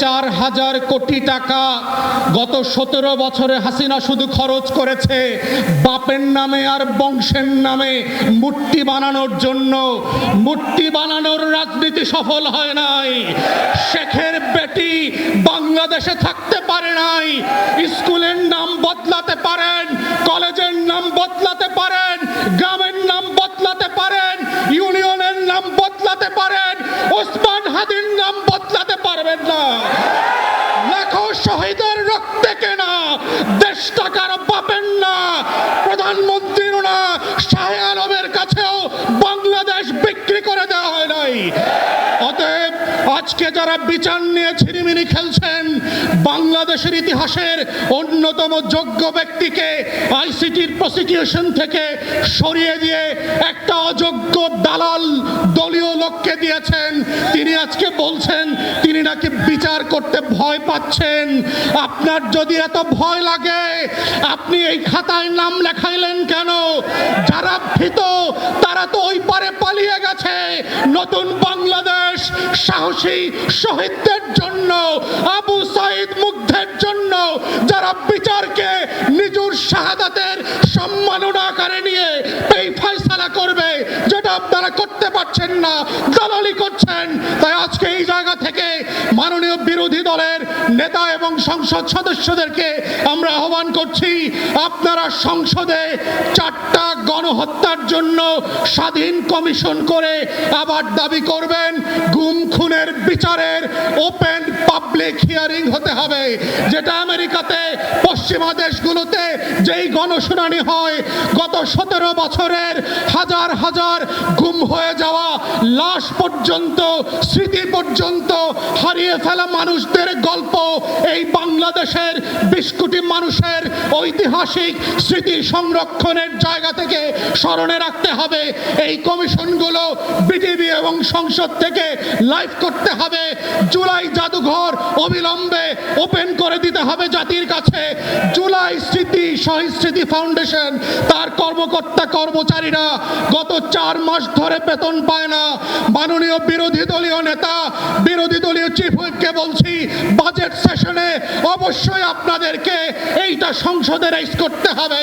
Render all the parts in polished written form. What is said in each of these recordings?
4,000 কোটি টাকা গত 17 বছরে হাসিনা শুধু খরচ করেছে বাপের নামে আর বংশের নামে মূর্তি বানানোর জন্য। মূর্তি বানানোর রাজনীতি সফল হয় নাই। শেখের বেটি বাংলাদেশে থাকতে পারে নাই। স্কুলের নাম বদলাতে পারেন, কলেজের নাম বদলাতে পারেন, গ্রামের নাম বদলাতে পারেন, ইউনিয়নের নাম বদলাতে পারেন, ওসমান হাদির নাম বদলাতে পারবেন না। লাখো শহীদের রক্তে কেনা দেশ টাকার বাপের না, প্রধানমন্ত্রীর না, শাহ আলমের কাছেও বাংলাদেশ বিক্রি করে দেওয়া হয় নাই। অতএব আজকে যারা বিচার নিয়ে ছিনিমিনি খেলছেন, বাংলাদেশের ইতিহাসের অন্যতম যোগ্য ব্যক্তিকে আইসিটির প্রসিকিউশন থেকে সরিয়ে দিয়ে একটা অযোগ্য দালাল দলীয় লোককে দিয়েছেন। তিনি আজকে বলছেন তিনি নাকি বিচার করতে ভয় পাচ্ছেন। আপনার যদি এত ভয় লাগে আপনি এই খাতায় নাম লেখাইলেন কেন? যারা ভীত তারা তো ওই পারে পালিয়ে গেছে। নতুন বাংলাদেশ সাহসী শহীদদের জন্য, আবু সাইদ মুগ্ধের জন্য, যারা বিচারকে নিজের শাহাদাতের সম্মাননা আকারে নিয়ে এই ফয়সালা করবে, যেটা আপনারা করতে পারছেন না, দালালি করছেন। তাই আজকে এই জায়গা থেকে মাননীয় বিরোধী দলের নেতা এবং সংসদ সদস্যদেরকে আমরা আহ্বান করছি, আপনারা সংসদে 4টা গণহত্যার জন্য স্বাধীন কমিশন করে আবার দাবি করবেন গুম খুনের বিচারের ওপেন পাবলিক হিয়ারিং হতে হবে। যেটা আমেরিকাতে, পশ্চিমা দেশগুলোতে যেই গণশুনানি হয়, গত 17 বছরের হাজার হাজার গুম হয়ে যাওয়া লাশ পর্যন্ত, স্মৃতি পর্যন্ত হারিয়ে ফেলা মানুষদের গল্প এই বাংলাদেশের 20 কোটি মানুষের ঐতিহাসিক স্মৃতি সংরক্ষণের জায়গা থেকে স্মরণে রাখতে হবে। এই কমিশনগুলো বিটিভি এবং সংসদ থেকে লাইভ করতে হবে। জুলাই জাদুঘর অবিলম্বে ওপেন করে দিতে হবে জাতির কাছে। জুলাই স্মৃতি শহীদ স্মৃতি ফাউন্ডেশন, তার কর্মকর্তা কর্মচারীরা গত 4 মাস ধরে বেতন পায় না। মাননীয় বিরোধী দলীয় নেতা, বিরোধী দলীয় চিফ হুইপকে বলছি, বাজেট সেশনে অবশ্যই আপনাদেরকে এইটা সংসদে রাইজ করতে হবে।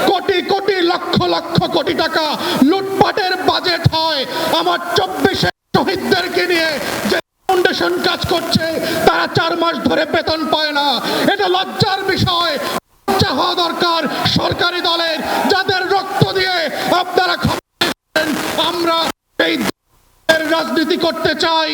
কোটি কোটি লক্ষ লক্ষ কোটি টাকা লুটপাটের বাজেট হয়। আমার 24 শহীদদেরকে নিয়ে যে ফাউন্ডেশন কাজ করছে, তারা 4 মাস ধরে বেতন পায় না। এটা লজ্জার বিষয়। লজ্জা হওয়া দরকার সরকারি দলের, যাদের রক্ত দিয়ে আপনারা আমরা এই রাজনীতি করতে চাই।